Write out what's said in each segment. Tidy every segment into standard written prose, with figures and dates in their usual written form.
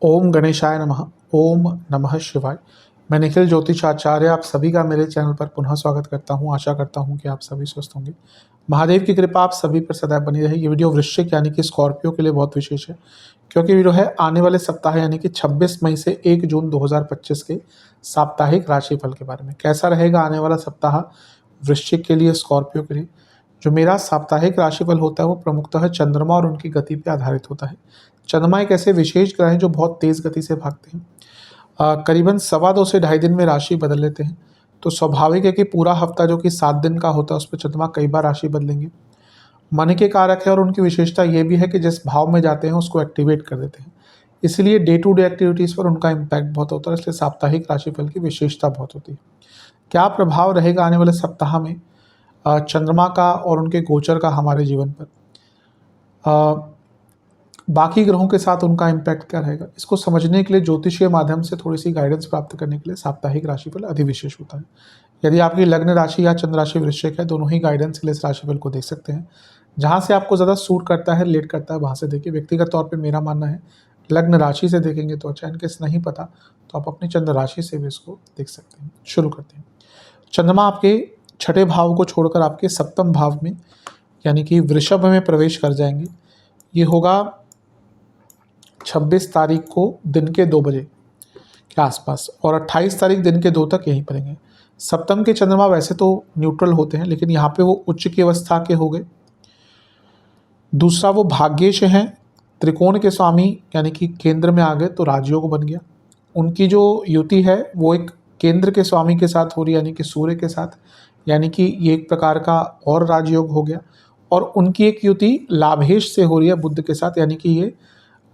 ओम गणेशाय नमः। ओम नमः शिवाय। मैं निखिल ज्योतिषाचार्य आप सभी का मेरे चैनल पर पुनः स्वागत करता हूं। आशा करता हूं कि आप सभी स्वस्थ होंगे। महादेव की कृपा आप सभी पर सदैव बनी रहे। ये वीडियो वृश्चिक यानी कि स्कॉर्पियो के लिए बहुत विशेष है, क्योंकि वीडियो है आने वाले सप्ताह यानी कि 26 मई से 1 जून 2025 के साप्ताहिक राशिफल के बारे में। कैसा रहेगा आने वाला सप्ताह वृश्चिक के लिए, स्कॉर्पियो के लिए। जो मेरा साप्ताहिक राशिफल होता है वो प्रमुखतः चंद्रमा और उनकी गति पर आधारित होता है। चंद्रमा एक ऐसे विशेष ग्रह हैं जो बहुत तेज गति से भागते हैं। करीबन 2.25 से 2.5 दिन में राशि बदल लेते हैं। तो स्वाभाविक है कि पूरा हफ्ता जो कि 7 दिन का होता है उस पर चंद्रमा कई बार राशि बदलेंगे। मन के कारक है और उनकी विशेषता ये भी है कि जिस भाव में जाते हैं उसको एक्टिवेट कर देते हैं। इसलिए डे टू डे एक्टिविटीज़ पर उनका इम्पैक्ट बहुत होता है। इसलिए साप्ताहिक राशिफल की विशेषता बहुत होती है। क्या प्रभाव रहेगा आने वाले सप्ताह में चंद्रमा का और उनके गोचर का हमारे जीवन पर, बाकी ग्रहों के साथ उनका इम्पैक्ट क्या रहेगा, इसको समझने के लिए ज्योतिषीय माध्यम से थोड़ी सी गाइडेंस प्राप्त करने के लिए साप्ताहिक राशिफल अति विशेष होता है। यदि आपकी लग्न राशि या चंद्र राशि वृश्चिक है, दोनों ही गाइडेंस के लिए इस राशिफल को देख सकते हैं। जहाँ से आपको ज़्यादा सूट करता है, रिलेट करता है, वहाँ से देखिए। व्यक्तिगत तौर पर मेरा मानना है लग्न राशि से देखेंगे तो अच्छा। इनकेस नहीं पता तो आप अपनी चंद्र राशि से भी इसको देख सकते हैं। शुरू करते हैं। चंद्रमा आपके छठे भाव को छोड़कर आपके सप्तम भाव में यानी कि वृषभ में प्रवेश कर जाएंगे। ये होगा 26 तारीख को दिन के 2 बजे के आसपास और 28 तारीख दिन के 2 तक यहीं पर रहेंगे। सप्तम के चंद्रमा वैसे तो न्यूट्रल होते हैं, लेकिन यहाँ पे वो उच्च की अवस्था के हो गए। दूसरा वो भाग्येश हैं, त्रिकोण के स्वामी यानी कि केंद्र में आ गए तो राजयोग बन गया। उनकी जो युति है वो एक केंद्र के स्वामी के साथ हो रही है यानी कि सूर्य के साथ, यानी कि ये एक प्रकार का और राजयोग हो गया। और उनकी एक युति लाभेश से हो रही है बुध के साथ, यानी कि ये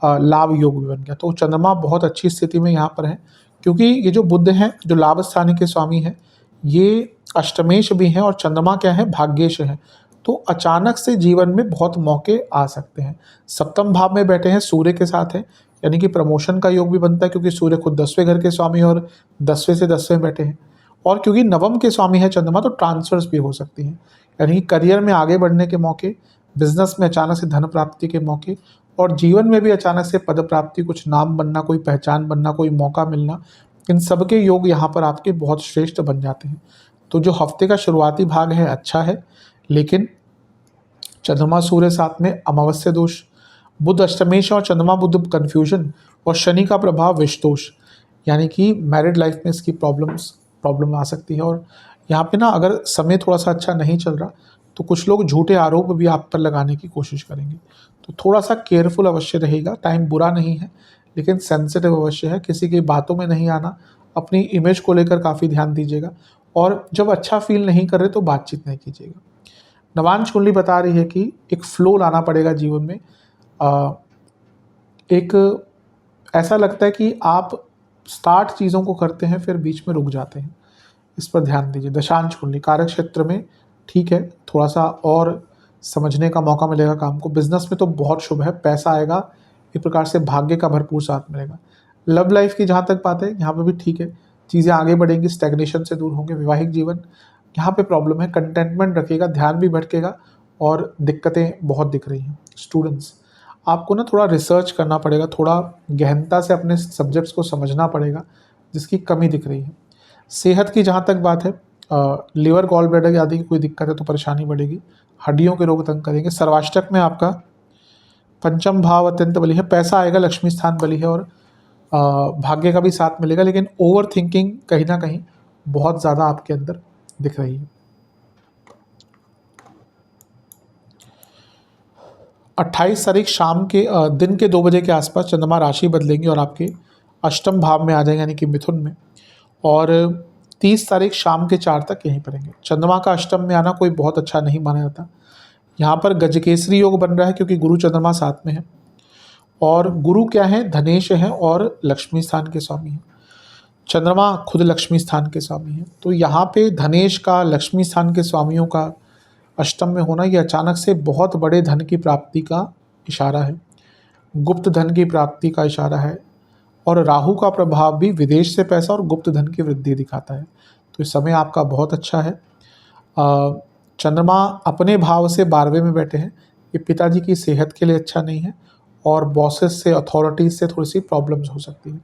लाभ योग भी बन गया। तो चंद्रमा बहुत अच्छी स्थिति में यहाँ पर है, क्योंकि ये जो बुध हैं जो लाभ स्थान के स्वामी हैं ये अष्टमेश भी हैं और चंद्रमा क्या है, भाग्येश है। तो अचानक से जीवन में बहुत मौके आ सकते हैं। सप्तम भाव में बैठे हैं, सूर्य के साथ है, यानी कि प्रमोशन का योग भी बनता है, क्योंकि सूर्य खुद 10वें घर के स्वामी और 10वें से 10वें बैठे हैं। और क्योंकि नवम के स्वामी है चंद्रमा, तो ट्रांसफर्स भी हो सकती हैं, यानी कि करियर में आगे बढ़ने के मौके, बिजनेस में अचानक से धन प्राप्ति के मौके, और जीवन में भी अचानक से पद प्राप्ति, कुछ नाम बनना, कोई पहचान बनना, कोई मौका मिलना, इन सब के योग यहाँ पर आपके बहुत श्रेष्ठ बन जाते हैं। तो जो हफ्ते का शुरुआती भाग है अच्छा है, लेकिन चंद्रमा सूर्य साथ में अमावस्या दोष, बुध अष्टमेश और चंद्रमा बुध कन्फ्यूजन, और शनि का प्रभाव विषदोष, यानी कि मैरिड लाइफ में इसकी प्रॉब्लम आ सकती है। और यहाँ पे ना अगर समय थोड़ा सा अच्छा नहीं चल रहा तो कुछ लोग झूठे आरोप भी आप पर लगाने की कोशिश करेंगे। तो थोड़ा सा केयरफुल अवश्य रहेगा। टाइम बुरा नहीं है, लेकिन सेंसिटिव अवश्य है। किसी की बातों में नहीं आना, अपनी इमेज को लेकर काफ़ी ध्यान दीजिएगा। और जब अच्छा फील नहीं कर रहे तो बातचीत नहीं कीजिएगा। नवांश कुंडली बता रही है कि एक फ्लो लाना पड़ेगा जीवन में। एक ऐसा लगता है कि आप स्टार्ट चीज़ों को करते हैं फिर बीच में रुक जाते हैं, इस पर ध्यान दीजिए। दशांश कुंडली कार्य क्षेत्र में ठीक है, थोड़ा सा और समझने का मौका मिलेगा काम को। बिजनेस में तो बहुत शुभ है, पैसा आएगा, एक प्रकार से भाग्य का भरपूर साथ मिलेगा। लव लाइफ की जहाँ तक बात है यहाँ पे भी ठीक है, चीज़ें आगे बढ़ेंगी, स्टैग्नेशन से दूर होंगे। वैवाहिक जीवन यहाँ पे प्रॉब्लम है, कंटेंटमेंट रखिएगा, ध्यान भी भटकेगा और दिक्कतें बहुत दिख रही हैं। स्टूडेंट्स, आपको ना थोड़ा रिसर्च करना पड़ेगा, थोड़ा गहनता से अपने सब्जेक्ट्स को समझना पड़ेगा, जिसकी कमी दिख रही है। सेहत की जहाँ तक बात है, लिवर, गॉल ब्लैडर आदि की कोई दिक्कत है तो परेशानी बढ़ेगी। हड्डियों के रोग तंग करेंगे। सर्वाष्टक में आपका पंचम भाव अत्यंत बली है, पैसा आएगा, लक्ष्मी स्थान बली है और भाग्य का भी साथ मिलेगा, लेकिन ओवर थिंकिंग कहीं ना कहीं बहुत ज़्यादा आपके अंदर दिख रही है। 28 तारीख शाम के दिन के 2 बजे के आसपास चंद्रमा राशि बदलेंगे और आपके अष्टम भाव में आ जाएंगे, यानी कि मिथुन में। और 30 तारीख शाम के 4 तक यहीं पर रहेंगे। चंद्रमा का अष्टम में आना कोई बहुत अच्छा नहीं माना जाता। यहाँ पर गजकेसरी योग बन रहा है, क्योंकि गुरु चंद्रमा साथ में है। और गुरु क्या है, धनेश है और लक्ष्मी स्थान के स्वामी हैं। चंद्रमा खुद लक्ष्मी स्थान के स्वामी हैं। तो यहाँ पे धनेश का, लक्ष्मी स्थान के स्वामियों का अष्टम में होना, ये अचानक से बहुत बड़े धन की प्राप्ति का इशारा है, गुप्त धन की प्राप्ति का इशारा है। और राहु का प्रभाव भी विदेश से पैसा और गुप्त धन की वृद्धि दिखाता है। तो इस समय आपका बहुत अच्छा है। चंद्रमा अपने भाव से 12वें में बैठे हैं, ये पिताजी की सेहत के लिए अच्छा नहीं है और बॉसेस से, अथॉरिटीज से थोड़ी सी प्रॉब्लम्स हो सकती है।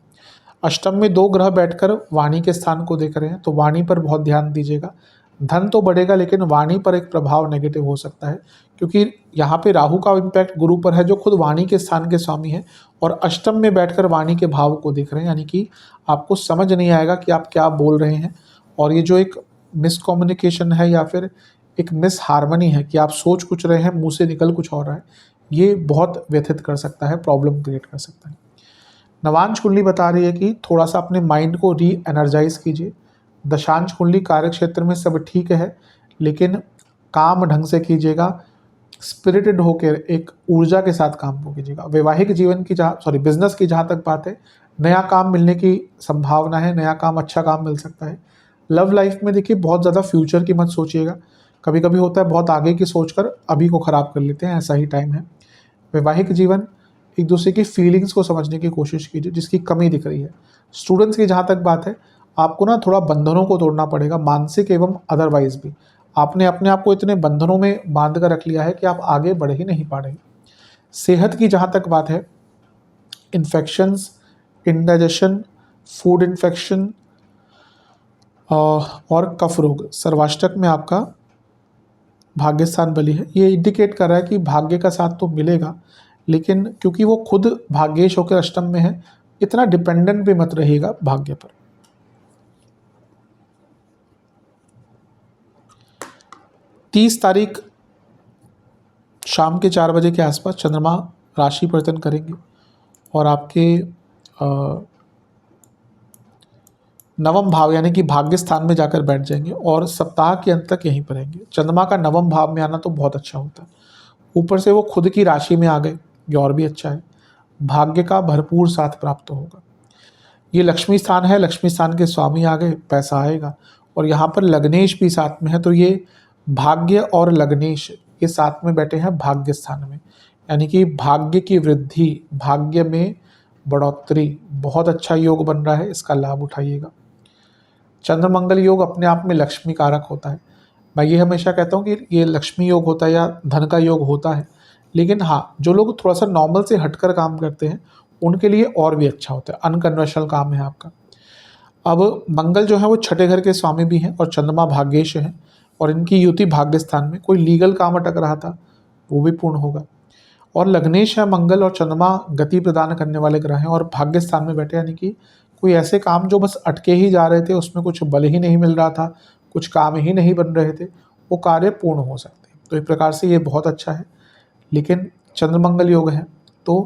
अष्टम में 2 ग्रह बैठकर वाणी के स्थान को देख रहे हैं, तो वाणी पर बहुत ध्यान दीजिएगा। धन तो बढ़ेगा लेकिन वाणी पर एक प्रभाव नेगेटिव हो सकता है, क्योंकि यहाँ पे राहु का इम्पैक्ट गुरु पर है जो खुद वाणी के स्थान के स्वामी है, और अष्टम में बैठकर वाणी के भाव को देख रहे हैं, यानी कि आपको समझ नहीं आएगा कि आप क्या बोल रहे हैं। और ये जो एक मिसकम्युनिकेशन है या फिर एक मिस हारमनी है कि आप सोच कुछ रहे हैं, मुंह से निकल कुछ और रहा है, ये बहुत व्यथित कर सकता है, प्रॉब्लम क्रिएट कर सकता है। नवांश कुंडली बता रही है कि थोड़ा सा अपने माइंड को री एनर्जाइज कीजिए। दशांश कुंडली कार्य क्षेत्र में सब ठीक है, लेकिन काम ढंग से कीजिएगा, स्पिरिटेड होकर एक ऊर्जा के साथ काम को कीजिएगा। वैवाहिक जीवन की बिजनेस की जहाँ तक बात है, नया काम मिलने की संभावना है, नया काम, अच्छा काम मिल सकता है। लव लाइफ में देखिए बहुत ज़्यादा फ्यूचर की मत सोचिएगा, कभी कभी होता है बहुत आगे की सोचकर अभी को ख़राब कर लेते हैं, ऐसा ही टाइम है। वैवाहिक जीवन, एक दूसरे की फीलिंग्स को समझने की कोशिश कीजिए जिसकी कमी दिख रही है। स्टूडेंट्स की जहाँ तक बात है, आपको ना थोड़ा बंधनों को तोड़ना पड़ेगा, मानसिक एवं अदरवाइज भी। आपने अपने आप को इतने बंधनों में बांध कर रख लिया है कि आप आगे बढ़ ही नहीं पा रहे। सेहत की जहाँ तक बात है, इन्फेक्शंस, इंडाइजेशन, फूड इन्फेक्शन और कफ रोग सर्वाष्टक में आपका भाग्यस्थान बली है। ये इंडिकेट कर रहा है कि भाग्य का साथ तो मिलेगा, लेकिन क्योंकि वो खुद भाग्येश होकर अष्टम में है, इतना डिपेंडेंट भी मत रहिएगा भाग्य पर। 30 तारीख शाम के 4 बजे के आसपास चंद्रमा राशि परिवर्तन करेंगे और आपके नवम भाव यानी कि भाग्य स्थान में जाकर बैठ जाएंगे और सप्ताह के अंत तक यहीं पर रहेंगे। चंद्रमा का नवम भाव में आना तो बहुत अच्छा होता है, ऊपर से वो खुद की राशि में आ गए, ये और भी अच्छा है। भाग्य का भरपूर साथ प्राप्त होगा। ये लक्ष्मी स्थान है, लक्ष्मी स्थान के स्वामी आ गए, पैसा आएगा। और यहाँ पर लग्नेश भी साथ में है, तो ये भाग्य और लग्नेश ये साथ में बैठे हैं भाग्य स्थान में, यानी कि भाग्य की वृद्धि, भाग्य में बढ़ोतरी, बहुत अच्छा योग बन रहा है, इसका लाभ उठाइएगा। चंद्र मंगल योग अपने आप में लक्ष्मी कारक होता है। मैं ये हमेशा कहता हूँ कि ये लक्ष्मी योग होता है या धन का योग होता है, लेकिन हाँ, जो लोग थोड़ा सा नॉर्मल से हटकर काम करते हैं उनके लिए और भी अच्छा होता है, अनकन्वेंशनल काम है आपका। अब मंगल जो है वो छठे घर के स्वामी भी हैं और चंद्रमा भाग्येश है, और इनकी युति भाग्य स्थान में। कोई लीगल काम अटक रहा था वो भी पूर्ण होगा। और लग्नेश है मंगल और चंद्रमा गति प्रदान करने वाले ग्रह हैं और भाग्य स्थान में बैठे, यानी कि कोई ऐसे काम जो बस अटके ही जा रहे थे, उसमें कुछ बल ही नहीं मिल रहा था, कुछ काम ही नहीं बन रहे थे, वो कार्य पूर्ण हो सकते हैं। तो एक प्रकार से ये बहुत अच्छा है, लेकिन चंद्र मंगल योग है तो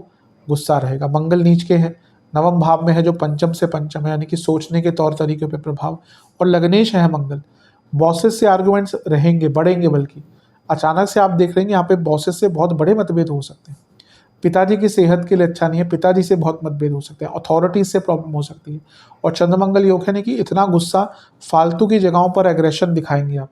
गुस्सा रहेगा। मंगल नीच के है, नवम भाव में है जो पंचम से पंचम है, यानी कि सोचने के तौर तरीके पे प्रभाव। और लग्नेश है मंगल, बॉसेस से आर्गुमेंट्स रहेंगे, बढ़ेंगे, बल्कि अचानक से आप देख रहे हैं यहाँ पे बॉसेस से बहुत बड़े मतभेद हो सकते हैं। पिताजी की सेहत के लिए अच्छा नहीं है, पिताजी से बहुत मतभेद हो सकते हैं, अथॉरिटीज से प्रॉब्लम हो सकती है। और चंद्रमंगल योग है कि इतना गुस्सा, फालतू की जगहों पर एग्रेशन दिखाएंगे आप,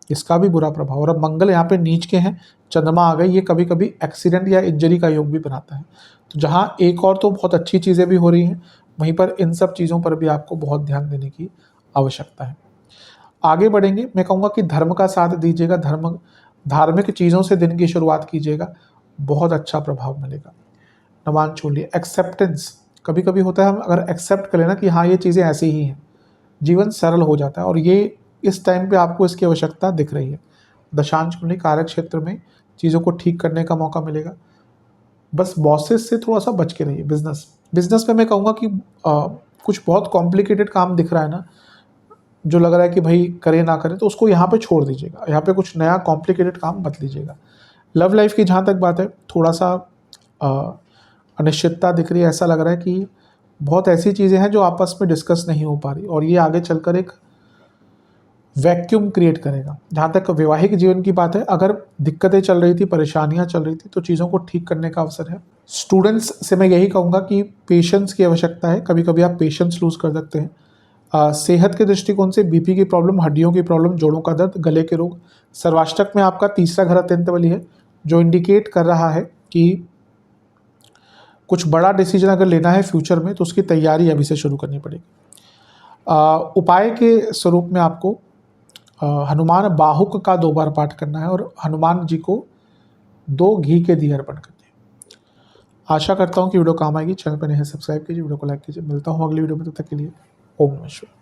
इसका भी बुरा प्रभाव। और अब मंगल यहाँ पे नीच के हैं, चंद्रमा आ गए, ये कभी कभी एक्सीडेंट या इंजरी का योग भी बनाता है। तो जहाँ एक और तो बहुत अच्छी चीज़ें भी हो रही हैं, वहीं पर इन सब चीज़ों पर भी आपको बहुत ध्यान देने की आवश्यकता है। आगे बढ़ेंगे, मैं कहूँगा कि धर्म का साथ दीजिएगा, धार्मिक चीज़ों से दिन की शुरुआत कीजिएगा, बहुत अच्छा प्रभाव मिलेगा। नवान छोड़िए, एक्सेप्टेंस कभी कभी होता है, हम अगर एक्सेप्ट कर लेना कि हाँ ये चीज़ें ऐसी ही हैं, जीवन सरल हो जाता है, और ये इस टाइम पे आपको इसकी आवश्यकता दिख रही है। दशांश कुंडली कार्य क्षेत्र में चीज़ों को ठीक करने का मौका मिलेगा। बस बॉसेस से थोड़ा सा बच के रहिए। बिजनेस में मैं कहूँगा कि कुछ बहुत कॉम्प्लिकेटेड काम दिख रहा है ना, जो लग रहा है कि भाई करे ना करे, तो उसको यहाँ पे छोड़ दीजिएगा, यहाँ पे कुछ नया कॉम्प्लिकेटेड काम मत लीजिएगा। लव लाइफ की जहाँ तक बात है, थोड़ा सा अनिश्चितता दिख रही है, ऐसा लग रहा है कि बहुत ऐसी चीज़ें हैं जो आपस में डिस्कस नहीं हो पा रही, और ये आगे चलकर एक वैक्यूम क्रिएट करेगा। जहाँ तक वैवाहिक जीवन की बात है, अगर दिक्कतें चल रही थी, परेशानियाँ चल रही थी, तो चीज़ों को ठीक करने का अवसर है। स्टूडेंट्स से मैं यही कहूँगा कि पेशेंस की आवश्यकता है, कभी कभी आप पेशेंस लूज़ कर सकते हैं। सेहत के दृष्टिकोण से बीपी की प्रॉब्लम, हड्डियों की प्रॉब्लम, जोड़ों का दर्द, गले के रोग। सर्वाष्टक में आपका तीसरा घर अत्यंत बली है, जो इंडिकेट कर रहा है कि कुछ बड़ा डिसीजन अगर लेना है फ्यूचर में, तो उसकी तैयारी अभी से शुरू करनी पड़ेगी। उपाय के स्वरूप में आपको हनुमान बाहुक का 2 बार पाठ करना है और हनुमान जी को 2 घी के दिए अर्पण करते हैं। आशा करता हूँ कि वीडियो काम आएगी। चैनल पर नए हैं सब्सक्राइब कीजिए, वीडियो को लाइक कीजिए। मिलता हूँ अगली वीडियो में, तब तक के लिए ओम नमः शिवाय।